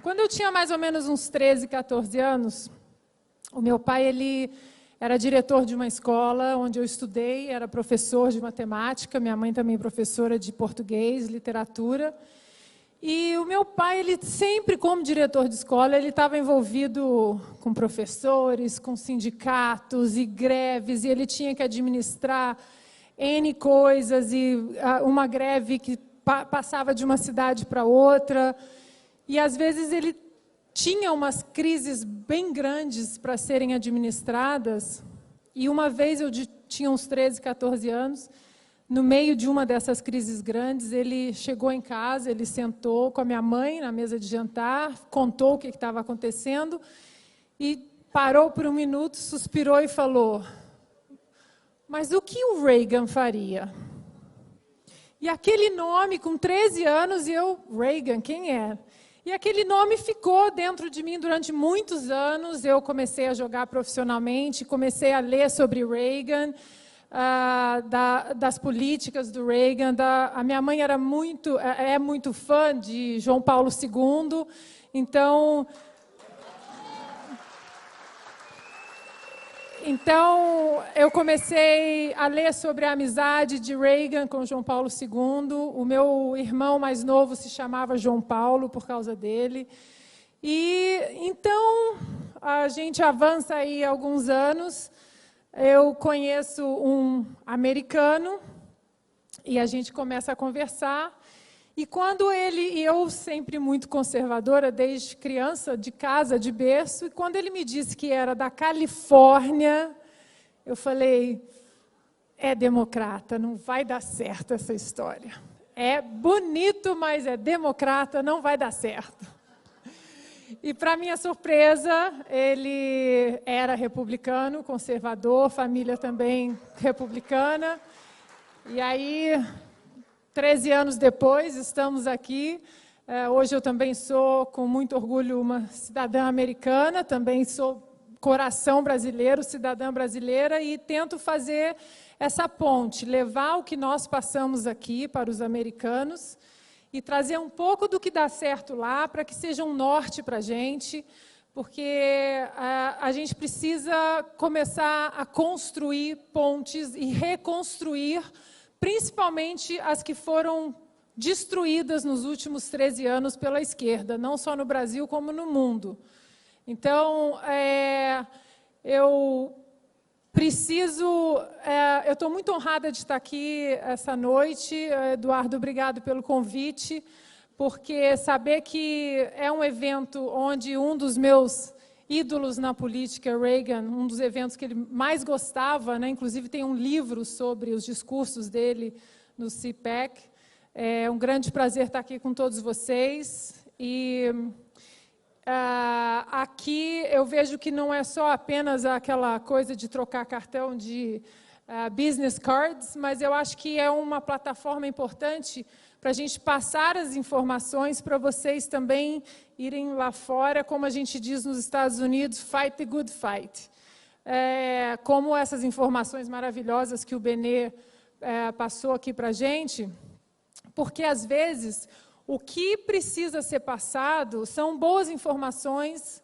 Quando eu tinha mais ou menos uns 13, 14 anos, o meu pai ele era diretor de uma escola onde eu estudei, era professor de matemática, minha mãe também professora de português, literatura. E o meu pai, ele sempre, como diretor de escola, ele estava envolvido com professores, com sindicatos e greves, e ele tinha que administrar N coisas, e uma greve que passava de uma cidade para outra. E, às vezes, ele tinha umas crises bem grandes para serem administradas. E, uma vez, eu tinha uns 13, 14 anos, no meio de uma dessas crises grandes, ele chegou em casa, ele sentou com a minha mãe na mesa de jantar, contou o que estava acontecendo e parou por um minuto, suspirou e falou: mas o que o Reagan faria? E aquele nome, com 13 anos, e eu, Reagan, quem é? E aquele nome ficou dentro de mim durante muitos anos. Eu comecei a jogar profissionalmente, comecei a ler sobre Reagan, das políticas do Reagan. A minha mãe é muito fã de João Paulo II, então eu comecei a ler sobre a amizade de Reagan com João Paulo II. O meu irmão mais novo se chamava João Paulo por causa dele. E então a gente avança aí alguns anos. Eu conheço um americano e a gente começa a conversar. E quando e eu sempre muito conservadora, desde criança, de casa, de berço, e quando ele me disse que era da Califórnia, eu falei: é democrata, não vai dar certo essa história. É bonito, mas é democrata, não vai dar certo. E, para minha surpresa, ele era republicano, conservador, família também republicana. E aí, 13 anos depois, estamos aqui. Hoje eu também sou, com muito orgulho, uma cidadã americana, também sou coração brasileiro, cidadã brasileira, e tento fazer essa ponte, levar o que nós passamos aqui para os americanos, e trazer um pouco do que dá certo lá, para que seja um norte para a gente, porque a gente precisa começar a construir pontes e reconstruir, principalmente as que foram destruídas nos últimos 13 anos pela esquerda, não só no Brasil, como no mundo. Então, eu estou muito honrada de estar aqui essa noite. Eduardo, obrigado pelo convite, porque saber que é um evento onde um dos meus ídolos na política, Reagan, um dos eventos que ele mais gostava, né, inclusive tem um livro sobre os discursos dele no CPAC. É um grande prazer estar aqui com todos vocês. E aqui eu vejo que não é só apenas aquela coisa de trocar cartão de business cards, mas eu acho que é uma plataforma importante para a gente passar as informações para vocês também irem lá fora, como a gente diz nos Estados Unidos, fight the good fight. Como essas informações maravilhosas que o Benê passou aqui para a gente, porque, às vezes, o que precisa ser passado são boas informações,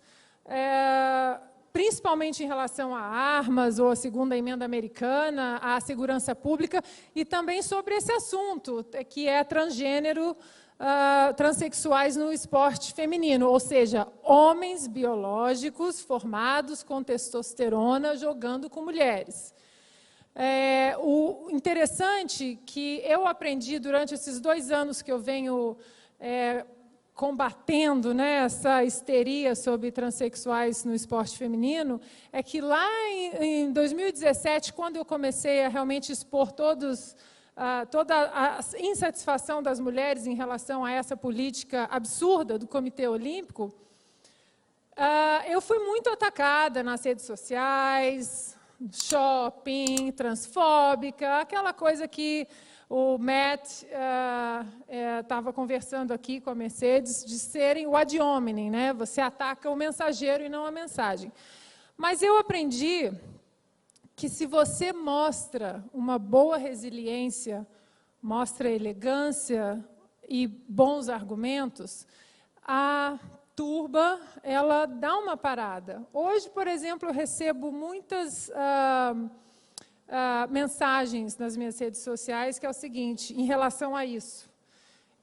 principalmente em relação a armas, ou a segunda emenda americana, à segurança pública, e também sobre esse assunto, que é transgênero, transexuais no esporte feminino, ou seja, homens biológicos formados com testosterona jogando com mulheres. O interessante que eu aprendi durante esses 2 anos que eu venho combatendo, né, essa histeria sobre transexuais no esporte feminino, é que lá em 2017, quando eu comecei a realmente expor toda a insatisfação das mulheres em relação a essa política absurda do Comitê Olímpico, eu fui muito atacada nas redes sociais, shopping, transfóbica, aquela coisa que o Matt estava conversando aqui com a Mercedes, de serem o ad hominem, né? Você ataca o mensageiro e não a mensagem. Mas eu aprendi que, se você mostra uma boa resiliência, mostra elegância e bons argumentos, a turba ela dá uma parada. Hoje, por exemplo, eu recebo muitas mensagens nas minhas redes sociais, que é o seguinte, em relação a isso.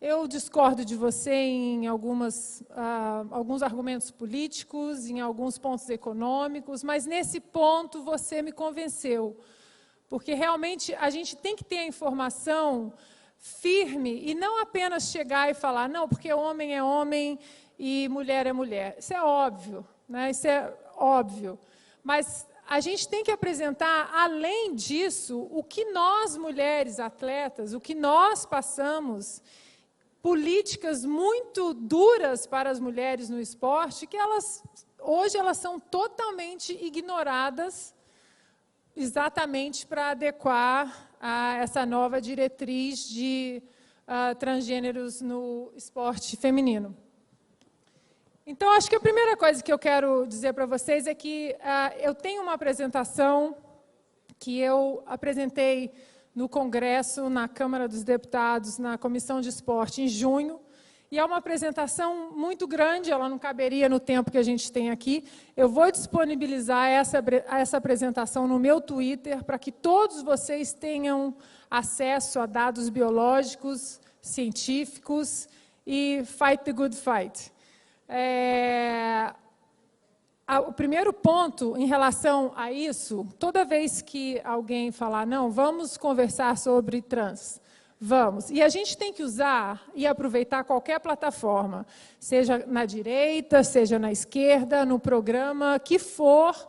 Eu discordo de você em alguns argumentos políticos, em alguns pontos econômicos, mas nesse ponto você me convenceu. Porque realmente a gente tem que ter a informação firme e não apenas chegar e falar, não, porque homem é homem e mulher é mulher. Isso é óbvio, né? Isso é óbvio. Mas a gente tem que apresentar, além disso, o que nós, mulheres atletas, o que nós passamos, políticas muito duras para as mulheres no esporte, que hoje elas são totalmente ignoradas, exatamente para adequar a essa nova diretriz de transgêneros no esporte feminino. Então, acho que a primeira coisa que eu quero dizer para vocês é que eu tenho uma apresentação que eu apresentei no Congresso, na Câmara dos Deputados, na Comissão de Esporte, em junho, e é uma apresentação muito grande, ela não caberia no tempo que a gente tem aqui. Eu vou disponibilizar essa apresentação no meu Twitter, para que todos vocês tenham acesso a dados biológicos, científicos, e fight the good fight. O primeiro ponto em relação a isso, toda vez que alguém falar, não, vamos conversar sobre trans, vamos. E a gente tem que usar e aproveitar qualquer plataforma, seja na direita, seja na esquerda, no programa que for,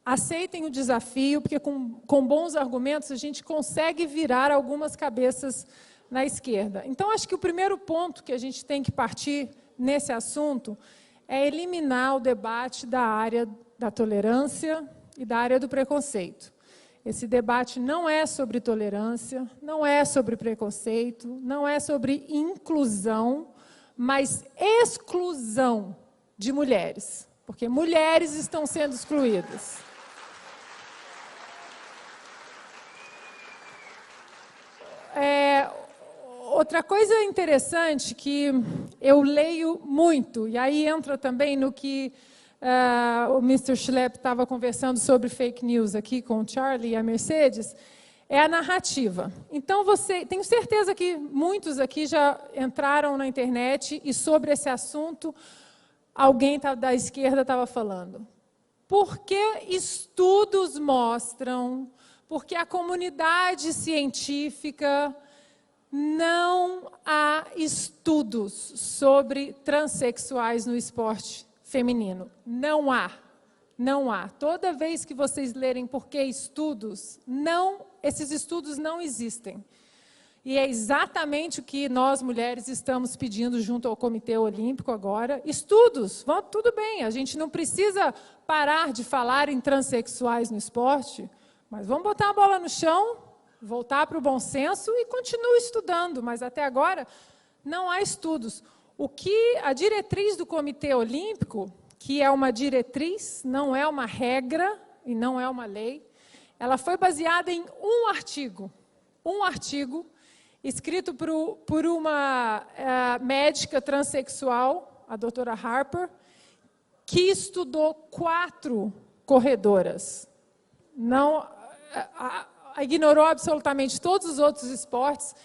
aceitem o desafio, porque com bons argumentos a gente consegue virar algumas cabeças na esquerda. Então, acho que o primeiro ponto que a gente tem que partir nesse assunto é eliminar o debate da área da tolerância e da área do preconceito. Esse debate não é sobre tolerância, não é sobre preconceito, não é sobre inclusão, mas exclusão de mulheres, porque mulheres estão sendo excluídas. Outra coisa interessante que eu leio muito, e aí entra também no que o Mr. Schlepp estava conversando sobre fake news aqui com o Charlie e a Mercedes, é a narrativa. Então, tenho certeza que muitos aqui já entraram na internet e sobre esse assunto alguém da esquerda estava falando. Porque estudos mostram, porque a comunidade científica... Não há estudos sobre transexuais no esporte feminino. Não há. Não há. Toda vez que vocês lerem por que estudos, esses estudos não existem. E é exatamente o que nós, mulheres, estamos pedindo junto ao Comitê Olímpico agora. Estudos, tudo bem, a gente não precisa parar de falar em transexuais no esporte, mas vamos botar a bola no chão, voltar para o bom senso e continuar estudando, mas até agora não há estudos. O que a diretriz do Comitê Olímpico, que é uma diretriz, não é uma regra e não é uma lei, ela foi baseada em um artigo escrito por uma médica transexual, a doutora Harper, que estudou 4 corredoras. Ignorou absolutamente todos os outros esportes,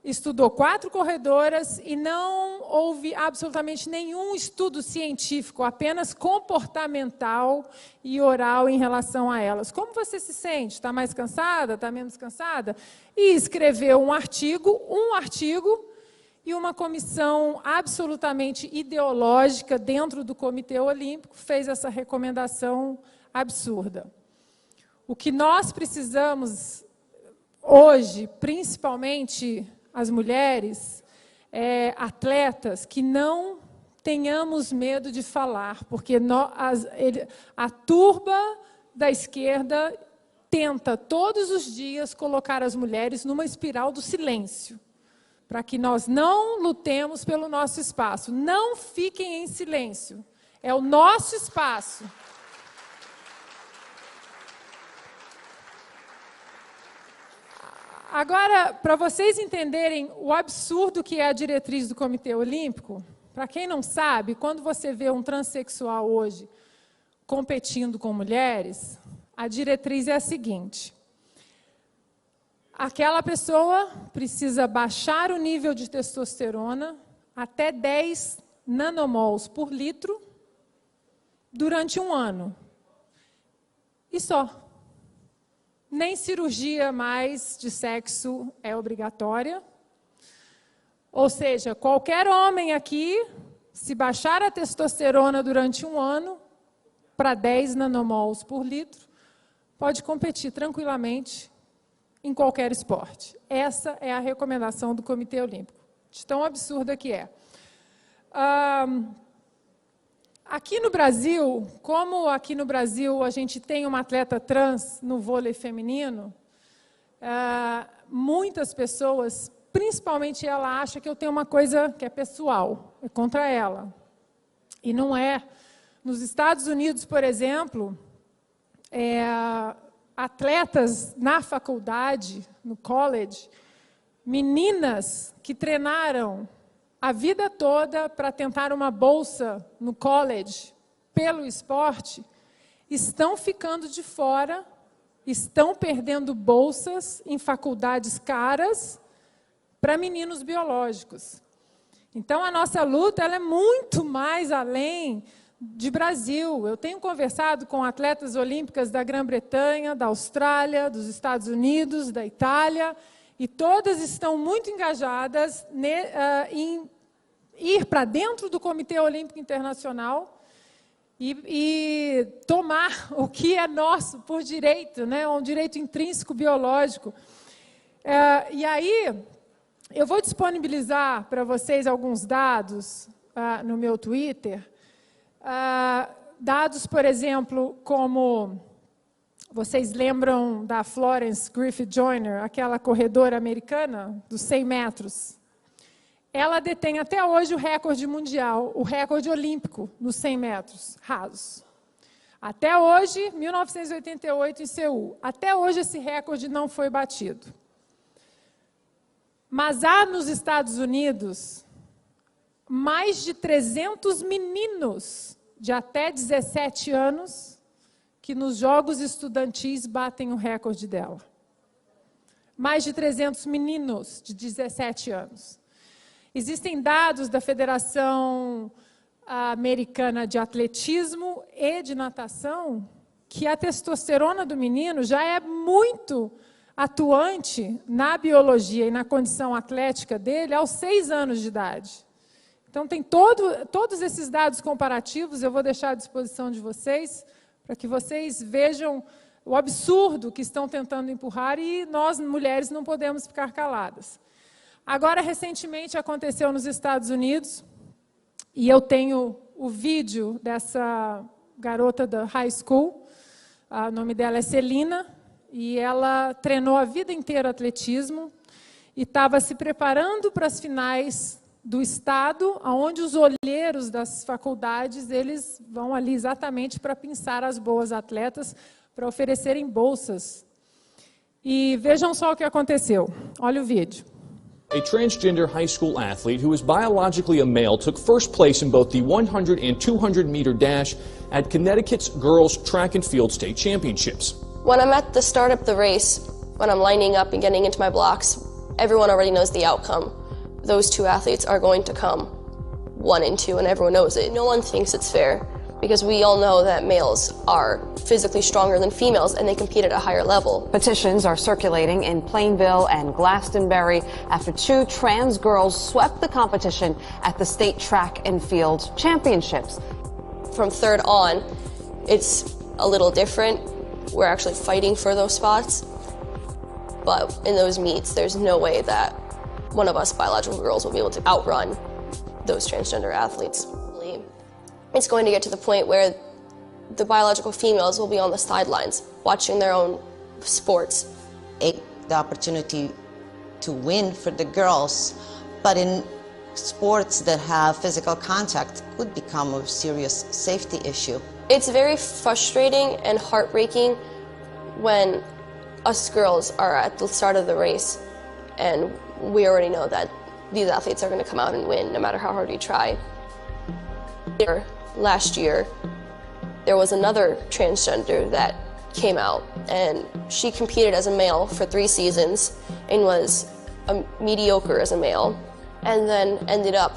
estudou 4 corredoras e não houve absolutamente nenhum estudo científico, apenas comportamental e oral em relação a elas. Como você se sente? Está mais cansada? Está menos cansada? E escreveu um artigo, e uma comissão absolutamente ideológica dentro do Comitê Olímpico fez essa recomendação absurda. O que nós precisamos hoje, principalmente as mulheres, atletas, que não tenhamos medo de falar, porque a turba da esquerda tenta todos os dias colocar as mulheres numa espiral do silêncio, para que nós não lutemos pelo nosso espaço. Não fiquem em silêncio, é o nosso espaço. Agora, para vocês entenderem o absurdo que é a diretriz do Comitê Olímpico, para quem não sabe, quando você vê um transexual hoje competindo com mulheres, a diretriz é a seguinte: aquela pessoa precisa baixar o nível de testosterona até 10 nanomols por litro durante um ano. E só. Nem cirurgia mais de sexo é obrigatória. Ou seja, qualquer homem aqui, se baixar a testosterona durante um ano para 10 nanomols por litro, pode competir tranquilamente em qualquer esporte. Essa é a recomendação do Comitê Olímpico, de tão absurda que é. Aqui no Brasil, como aqui no Brasil a gente tem uma atleta trans no vôlei feminino, muitas pessoas, principalmente ela, acha que eu tenho uma coisa que é pessoal, é contra ela. E não é. Nos Estados Unidos, por exemplo, atletas na faculdade, no college, meninas que treinaram a vida toda para tentar uma bolsa no college pelo esporte, estão ficando de fora, estão perdendo bolsas em faculdades caras para meninos biológicos. Então, a nossa luta ela é muito mais além de Brasil. Eu tenho conversado com atletas olímpicas da Grã-Bretanha, da Austrália, dos Estados Unidos, da Itália, e todas estão muito engajadas em ir para dentro do Comitê Olímpico Internacional e tomar o que é nosso por direito, né? Um direito intrínseco biológico. E aí, eu vou disponibilizar para vocês alguns dados no meu Twitter. Dados, por exemplo, como vocês lembram da Florence Griffith Joyner, aquela corredora americana dos 100 metros. Ela detém até hoje o recorde mundial, o recorde olímpico nos 100 metros rasos. Até hoje, 1988 em Seul, até hoje esse recorde não foi batido. Mas há nos Estados Unidos mais de 300 meninos de até 17 anos que nos Jogos Estudantis batem o recorde dela. Mais de 300 meninos de 17 anos. Existem dados da Federação Americana de Atletismo e de Natação que a testosterona do menino já é muito atuante na biologia e na condição atlética dele aos 6 anos de idade. Então, tem todos esses dados comparativos, eu vou deixar à disposição de vocês, para que vocês vejam o absurdo que estão tentando empurrar e nós, mulheres, não podemos ficar caladas. Agora, recentemente, aconteceu nos Estados Unidos, e eu tenho o vídeo dessa garota da high school, o nome dela é Celina, e ela treinou a vida inteira atletismo, e estava se preparando para as finais do estado, onde os olheiros das faculdades, eles vão ali exatamente para pensar as boas atletas, para oferecerem bolsas. E vejam só o que aconteceu. Olha o vídeo. A transgender high school athlete who is biologically a male took first place in both the 100 and 200 meter dash at Connecticut's Girls Track and Field State Championships. When I'm at the start of the race, when I'm lining up and getting into my blocks, everyone already knows the outcome. Those two athletes are going to come 1 and 2, and everyone knows it. No one thinks it's fair, because we all know that males are physically stronger than females and they compete at a higher level. Petitions are circulating in Plainville and Glastonbury after 2 trans girls swept the competition at the State Track and Field Championships. From third on, it's a little different. We're actually fighting for those spots, but in those meets, there's no way that one of us biological girls will be able to outrun those transgender athletes. It's going to get to the point where the biological females will be on the sidelines watching their own sports. The opportunity to win for the girls, but in sports that have physical contact could become a serious safety issue. It's very frustrating and heartbreaking when us girls are at the start of the race and we already know that these athletes are going to come out and win no matter how hard you try. Last year, there was another transgender that came out, and she competed as a male for 3 seasons and was mediocre as a male, and then ended up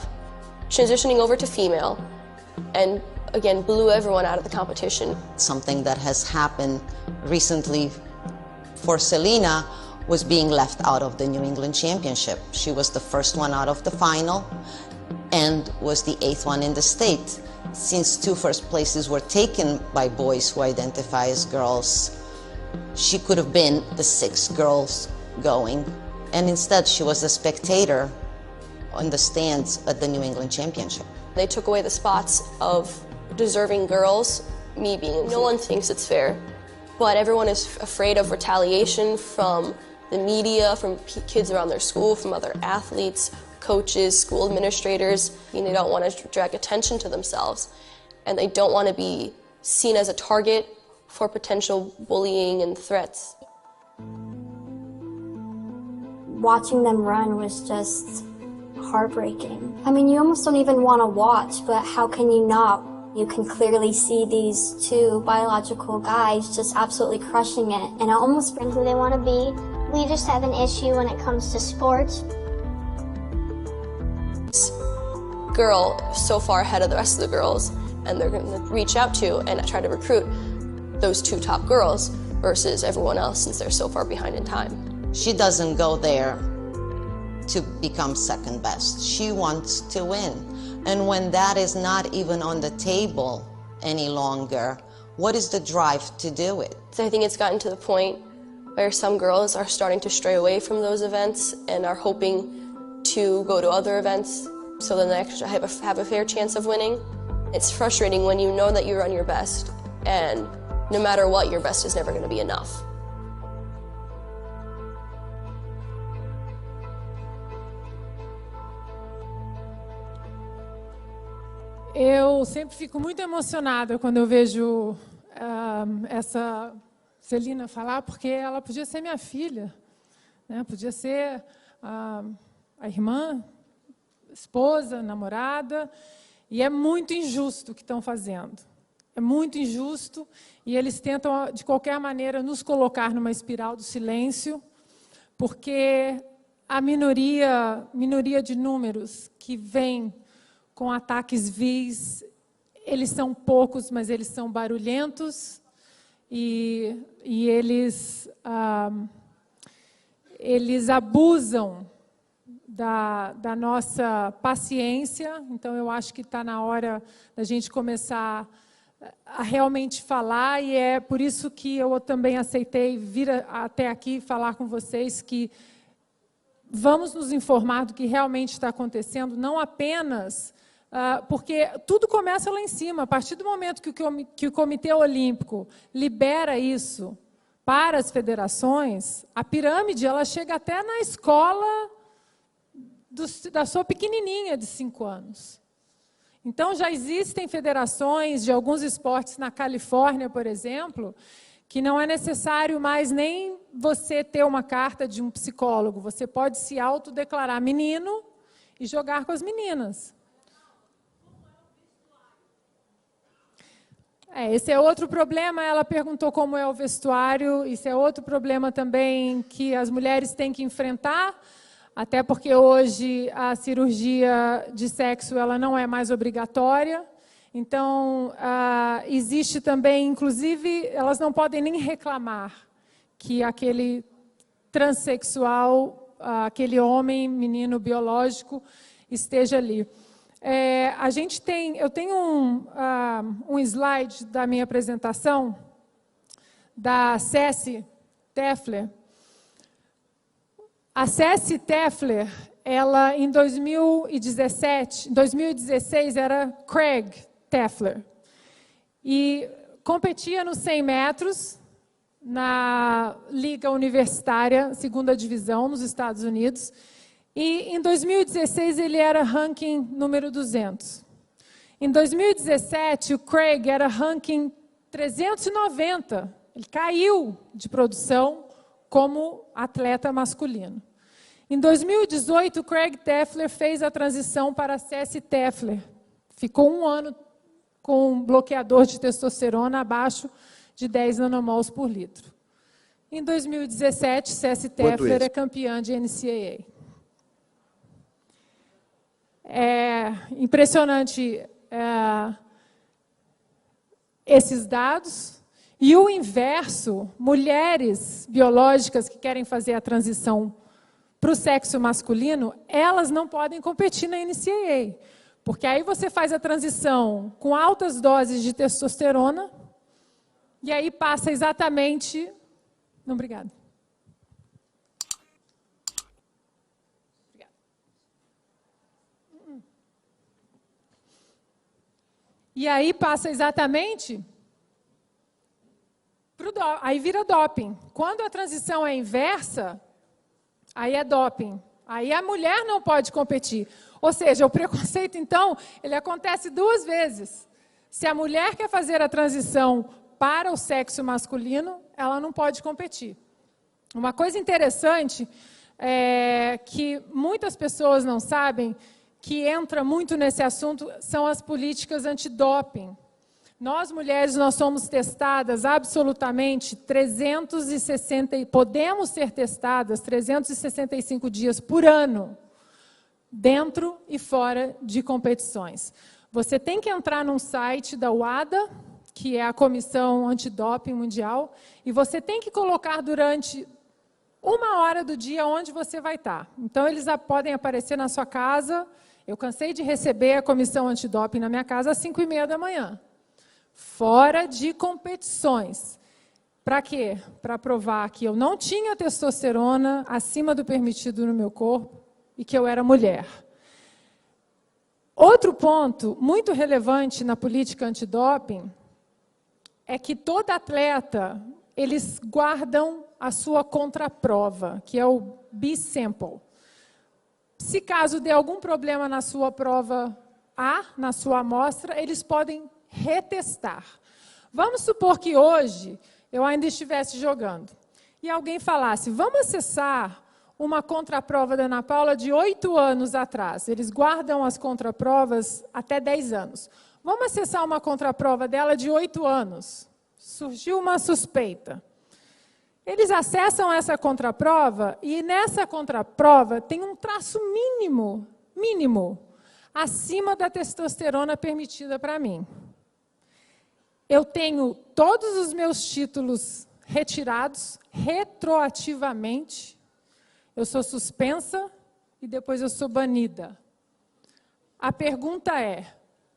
transitioning over to female and again blew everyone out of the competition. Something that has happened recently for Selena was being left out of the New England Championship. She was the first one out of the final and was the 8th one in the state. Since 2 first places were taken by boys who identify as girls, she could have been the 6th girls going, and instead she was a spectator on the stands at the New England Championship. They took away the spots of deserving girls, me being, no one thinks it's fair, but everyone is afraid of retaliation from the media, from kids around their school, from other athletes, coaches, school administrators. I mean, they don't want to drag attention to themselves, and they don't want to be seen as a target for potential bullying and threats. Watching them run was just heartbreaking. I mean, you almost don't even want to watch, but how can you not? You can clearly see these 2 biological guys just absolutely crushing it, and it almost brings who they want to be. We just have an issue when it comes to sports. This girl so far ahead of the rest of the girls, and they're going to reach out to and try to recruit those 2 top girls versus everyone else since they're so far behind in time. She doesn't go there to become second best. She wants to win. And when that is not even on the table any longer, what is the drive to do it? So I think it's gotten to the point where some girls are starting to stray away from those events and are hoping to go to other events so then they actually have a fair chance of winning. It's frustrating when you know that you run your best, and no matter what, your best is never going to be enough. Eu sempre fico muito emocionada quando eu vejo essa Celina falar, porque ela podia ser minha filha, né? Podia ser a irmã, esposa, namorada, e é muito injusto o que estão fazendo. É muito injusto, e eles tentam, de qualquer maneira, nos colocar numa espiral do silêncio, porque a minoria de números que vem com ataques vis, eles são poucos, mas eles são barulhentos, e eles abusam da nossa paciência. Então, eu acho que está na hora da gente começar a realmente falar, e é por isso que eu também aceitei vir até aqui falar com vocês que vamos nos informar do que realmente está acontecendo, não apenas porque tudo começa lá em cima. A partir do momento que o Comitê Olímpico libera isso para as federações, a pirâmide ela chega até na escola da sua pequenininha de 5 anos. Então, já existem federações de alguns esportes na Califórnia, por exemplo, que não é necessário mais nem você ter uma carta de um psicólogo. Você pode se autodeclarar menino e jogar com as meninas. Esse é outro problema. Ela perguntou como é o vestuário. Isso é outro problema também que as mulheres têm que enfrentar, até porque hoje a cirurgia de sexo ela não é mais obrigatória. Então, existe também, inclusive, elas não podem nem reclamar que aquele transexual, aquele homem, menino biológico, esteja ali. Eu tenho um slide da minha apresentação, da Ceci Teffler. A Ceci Teffler, ela em 2016 era Craig Teffler, e competia nos 100 metros na Liga Universitária, 2ª divisão, nos Estados Unidos. E em 2016 ele era ranking número 200. Em 2017 o Craig era ranking 390. Ele caiu de produção como atleta masculino. Em 2018 o Craig Teffler fez a transição para a Ceci Teffler. Ficou 1 ano com um bloqueador de testosterona abaixo de 10 nanomols por litro. Em 2017, Cessi Teffler é campeã de NCAA. É impressionante esses dados. E o inverso, mulheres biológicas que querem fazer a transição para o sexo masculino, elas não podem competir na NCAA. Porque aí você faz a transição com altas doses de testosterona, e aí passa exatamente... Não, obrigada. E aí passa exatamente... Aí vira doping. Quando a transição é inversa, aí é doping. Aí a mulher não pode competir. Ou seja, o preconceito, então, ele acontece duas vezes. Se a mulher quer fazer a transição para o sexo masculino, ela não pode competir. Uma coisa interessante é que muitas pessoas não sabem, que entra muito nesse assunto, são as políticas antidoping. Nós, mulheres, nós somos testadas absolutamente 360, podemos ser testadas 365 dias por ano, dentro e fora de competições. Você tem que entrar num site da WADA, que é a Comissão Antidoping Mundial, e você tem que colocar durante 1 hora do dia onde você vai estar. Então, eles podem aparecer na sua casa. Eu cansei de receber a Comissão Antidoping na minha casa às 5h30 da manhã. Fora de competições. Para quê? Para provar que eu não tinha testosterona acima do permitido no meu corpo e que eu era mulher. Outro ponto muito relevante na política antidoping é que todo atleta, eles guardam a sua contraprova, que é o B-sample. Se caso dê algum problema na sua prova A, na sua amostra, eles podem retestar. Vamos supor que hoje eu ainda estivesse jogando e alguém falasse, vamos acessar uma contraprova da Ana Paula de 8 anos atrás. Eles guardam as contraprovas até 10 anos. Vamos acessar uma contraprova dela de 8 anos. Surgiu uma suspeita. Eles acessam essa contraprova e nessa contraprova tem um traço mínimo, acima da testosterona permitida para mim. Eu tenho todos os meus títulos retirados retroativamente. Eu sou suspensa e depois eu sou banida. A pergunta é,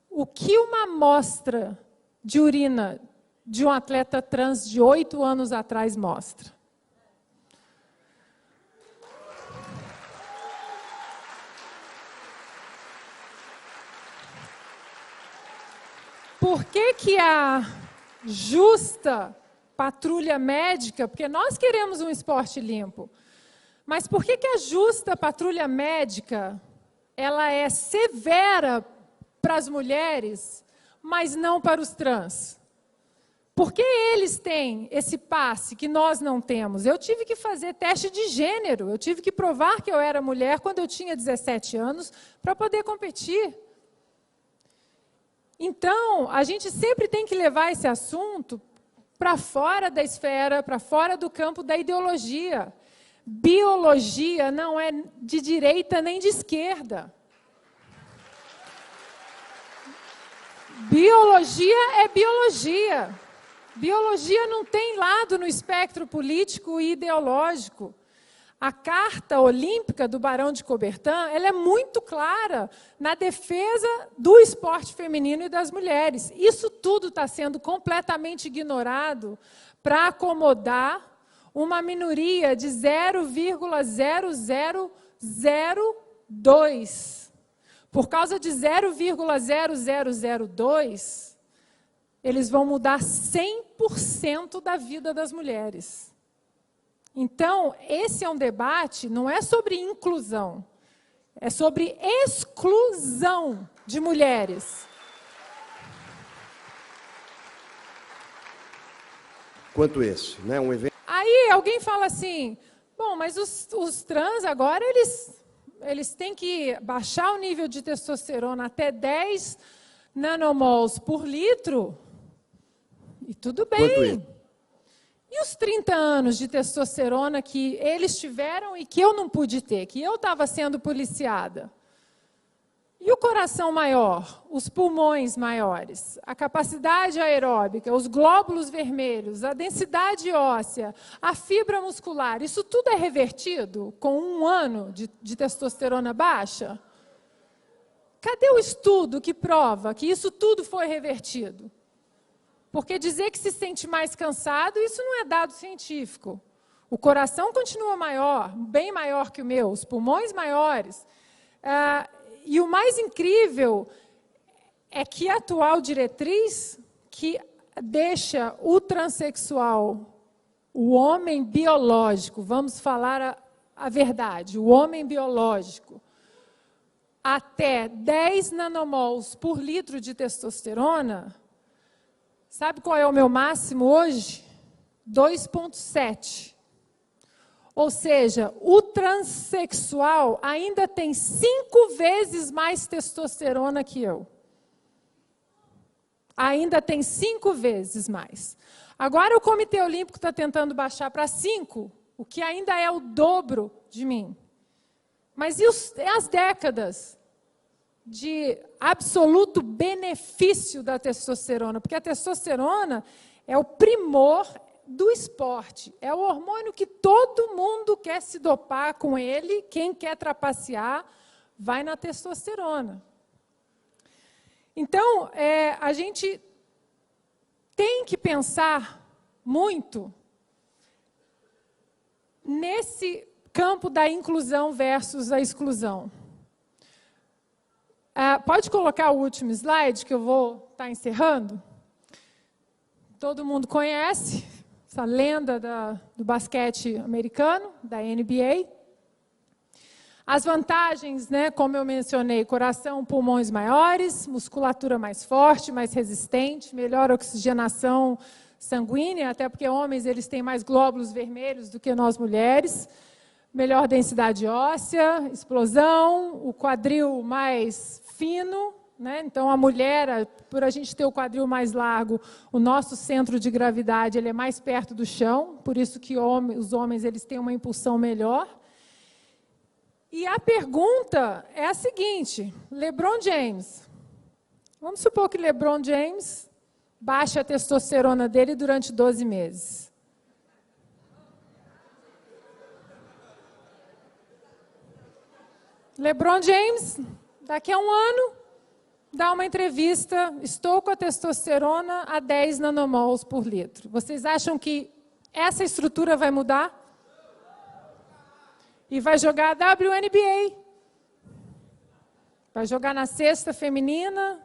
o que uma amostra de urina de um atleta trans de 8 anos atrás mostra? Por que a justa patrulha médica, porque nós queremos um esporte limpo, mas por que a justa patrulha médica ela é severa para as mulheres, mas não para os trans? Por que eles têm esse passe que nós não temos? Eu tive que fazer teste de gênero, eu tive que provar que eu era mulher quando eu tinha 17 anos para poder competir. Então, a gente sempre tem que levar esse assunto para fora da esfera, para fora do campo da ideologia. Biologia não é de direita nem de esquerda. Biologia é biologia. Biologia não tem lado no espectro político e ideológico. A Carta Olímpica do Barão de Coubertin, ela é muito clara na defesa do esporte feminino e das mulheres. Isso tudo está sendo completamente ignorado para acomodar uma minoria de 0,0002. Por causa de 0,0002, eles vão mudar 100% da vida das mulheres. Então, esse é um debate, não é sobre inclusão, é sobre exclusão de mulheres. Quanto esse, né? Um evento. Aí alguém fala assim, bom, mas os trans agora, eles têm que baixar o nível de testosterona até 10 nanomols por litro, e tudo Quanto é? bem. E os 30 anos de testosterona que eles tiveram e que eu não pude ter, que eu estava sendo policiada? E o coração maior, os pulmões maiores, a capacidade aeróbica, os glóbulos vermelhos, a densidade óssea, a fibra muscular, isso tudo é revertido com 1 ano de testosterona baixa? Cadê o estudo que prova que isso tudo foi revertido? Porque dizer que se sente mais cansado, isso não é dado científico. O coração continua maior, bem maior que o meu, os pulmões maiores. E o mais incrível é que a atual diretriz que deixa o transexual, o homem biológico, vamos falar a verdade, o homem biológico, até 10 nanomols por litro de testosterona, sabe qual é o meu máximo hoje? 2,7. Ou seja, o transexual ainda tem 5 vezes mais testosterona que eu. Ainda tem 5 vezes mais. Agora o Comitê Olímpico está tentando baixar para 5, o que ainda é o dobro de mim. Mas e as décadas de absoluto benefício da testosterona? Porque a testosterona é o primor do esporte. É o hormônio que todo mundo quer se dopar com ele. Quem quer trapacear, vai na testosterona. Então, a gente tem que pensar muito nesse campo da inclusão versus a exclusão. Pode colocar o último slide, que eu vou estar encerrando? Todo mundo conhece essa lenda do basquete americano, da NBA. As vantagens, né, como eu mencionei, coração, pulmões maiores, musculatura mais forte, mais resistente, melhor oxigenação sanguínea, até porque homens eles têm mais glóbulos vermelhos do que nós mulheres, melhor densidade óssea, explosão, o quadril mais fino, né? Então a mulher, por a gente ter o quadril mais largo, o nosso centro de gravidade ele é mais perto do chão, por isso que os homens eles têm uma impulsão melhor. E a pergunta é a seguinte: LeBron James, vamos supor que LeBron James baixa a testosterona dele durante 12 meses. LeBron James, daqui a 1 ano, dá uma entrevista, estou com a testosterona a 10 nanomols por litro. Vocês acham que essa estrutura vai mudar? E vai jogar a WNBA. Vai jogar na cesta feminina,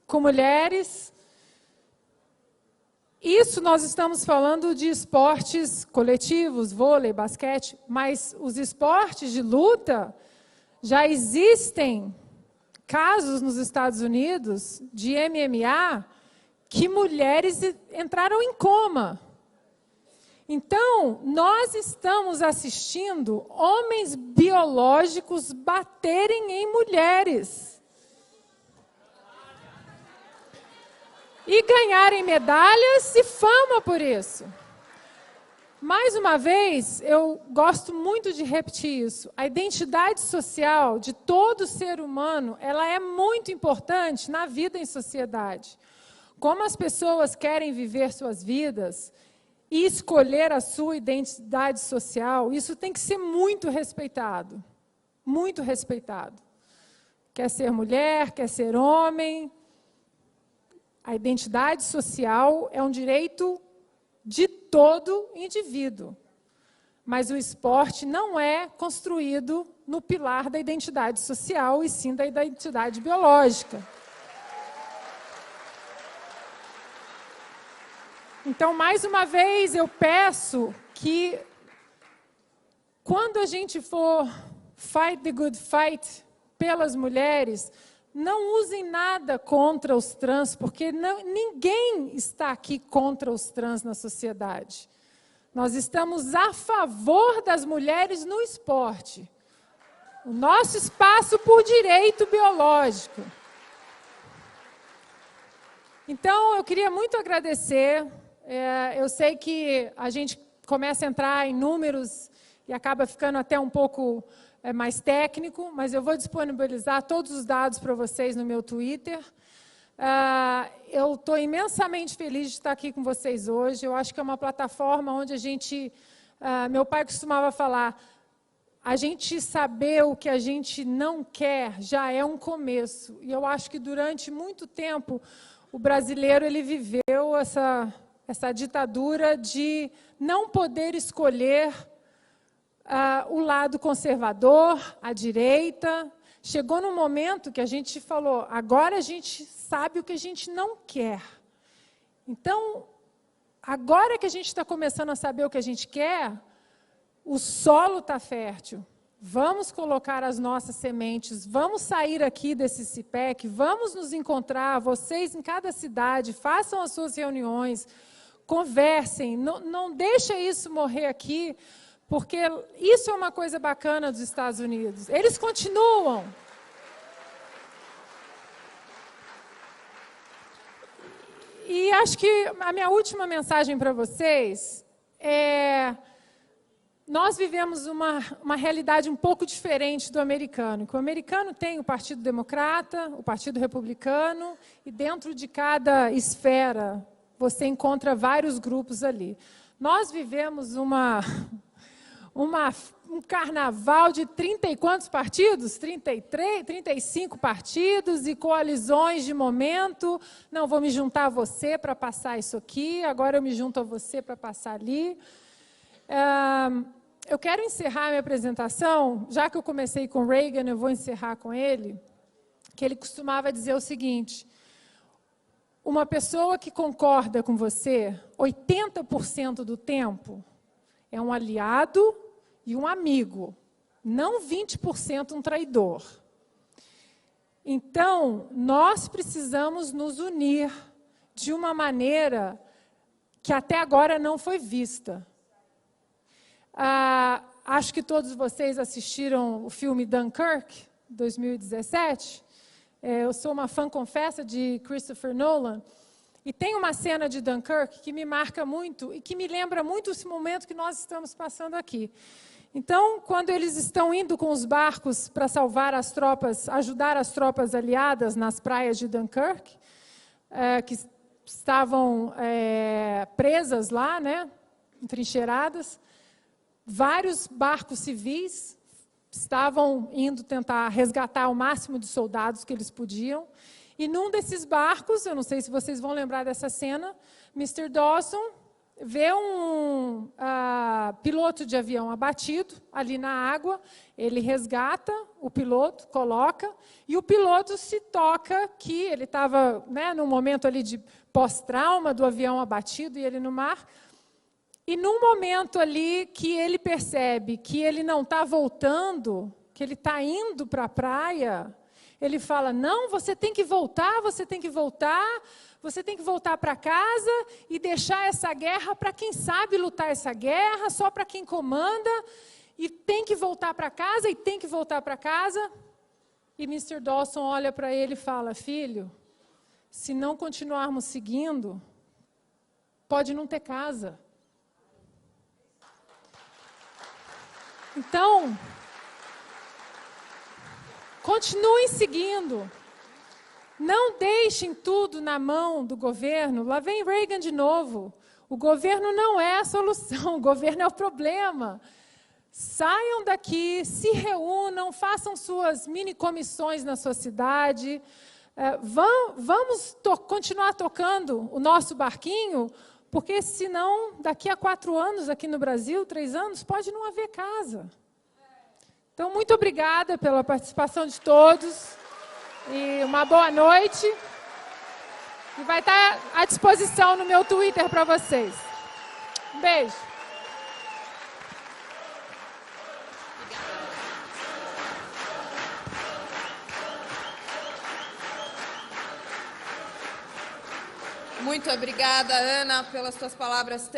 com mulheres. Isso nós estamos falando de esportes coletivos, vôlei, basquete, mas os esportes de luta, já existem casos nos Estados Unidos de MMA que mulheres entraram em coma. Então, nós estamos assistindo homens biológicos baterem em mulheres. E ganharem medalhas e fama por isso. Mais uma vez, eu gosto muito de repetir isso. A identidade social de todo ser humano, ela é muito importante na vida em sociedade. Como as pessoas querem viver suas vidas e escolher a sua identidade social, isso tem que ser muito respeitado. Muito respeitado. Quer ser mulher, quer ser homem. A identidade social é um direito de todo indivíduo. Mas o esporte não é construído no pilar da identidade social, e sim da identidade biológica. Então, mais uma vez, eu peço que, quando a gente for fight the good fight pelas mulheres, não usem nada contra os trans, porque ninguém está aqui contra os trans na sociedade. Nós estamos a favor das mulheres no esporte. O nosso espaço por direito biológico. Então, eu queria muito agradecer. Eu sei que a gente começa a entrar em números e acaba ficando até um pouco mais técnico, mas eu vou disponibilizar todos os dados para vocês no meu Twitter. Eu estou imensamente feliz de estar aqui com vocês hoje. Eu acho que é uma plataforma onde a gente... meu pai costumava falar, a gente saber o que a gente não quer já é um começo. E eu acho que durante muito tempo o brasileiro ele viveu essa ditadura de não poder escolher o lado conservador, a direita. Chegou num momento que a gente falou, agora a gente sabe o que a gente não quer. Então, agora que a gente está começando a saber o que a gente quer, o solo está fértil. Vamos colocar as nossas sementes, vamos sair aqui desse CIPEC, vamos nos encontrar, vocês em cada cidade, façam as suas reuniões, conversem, não deixem isso morrer aqui, porque isso é uma coisa bacana dos Estados Unidos. Eles continuam. E acho que a minha última mensagem para vocês é... Nós vivemos uma realidade um pouco diferente do americano. O americano tem o Partido Democrata, o Partido Republicano, e dentro de cada esfera você encontra vários grupos ali. Nós vivemos um carnaval de 30 e quantos partidos? 33, 35 partidos e coalizões de momento. Não, vou me juntar a você para passar isso aqui, agora eu me junto a você para passar ali. Eu quero encerrar a minha apresentação, já que eu comecei com Reagan, eu vou encerrar com ele, que ele costumava dizer o seguinte, uma pessoa que concorda com você 80% do tempo é um aliado e um amigo, não 20% um traidor. Então, nós precisamos nos unir de uma maneira que até agora não foi vista. Acho que todos vocês assistiram o filme Dunkirk, 2017. Eu sou uma fã, confessa, de Christopher Nolan. E tem uma cena de Dunkirk que me marca muito e que me lembra muito esse momento que nós estamos passando aqui. Então, quando eles estão indo com os barcos para salvar as tropas, ajudar as tropas aliadas nas praias de Dunkirk, que estavam presas lá, né, entrincheiradas, vários barcos civis estavam indo tentar resgatar o máximo de soldados que eles podiam. E num desses barcos, eu não sei se vocês vão lembrar dessa cena, Mr. Dawson vê um piloto de avião abatido ali na água, ele resgata o piloto, coloca, e o piloto se toca que ele estava, né, num momento ali de pós-trauma do avião abatido e ele no mar. E num momento ali que ele percebe que ele não está voltando, que ele está indo para a praia, ele fala, não, você tem que voltar, você tem que voltar, você tem que voltar para casa e deixar essa guerra para quem sabe lutar essa guerra, só para quem comanda, e tem que voltar para casa, e tem que voltar para casa. E Mr. Dawson olha para ele e fala, filho, se não continuarmos seguindo, pode não ter casa. Então, continuem seguindo. Não deixem tudo na mão do governo. Lá vem Reagan de novo. O governo não é a solução, o governo é o problema. Saiam daqui, se reúnam, façam suas mini-comissões na sua cidade. Vamos continuar tocando o nosso barquinho, porque senão, daqui a 4 anos aqui no Brasil, 3 anos, pode não haver casa. Então, muito obrigada pela participação de todos. E uma boa noite. E vai estar à disposição no meu Twitter para vocês. Um beijo. Muito obrigada, Ana, pelas suas palavras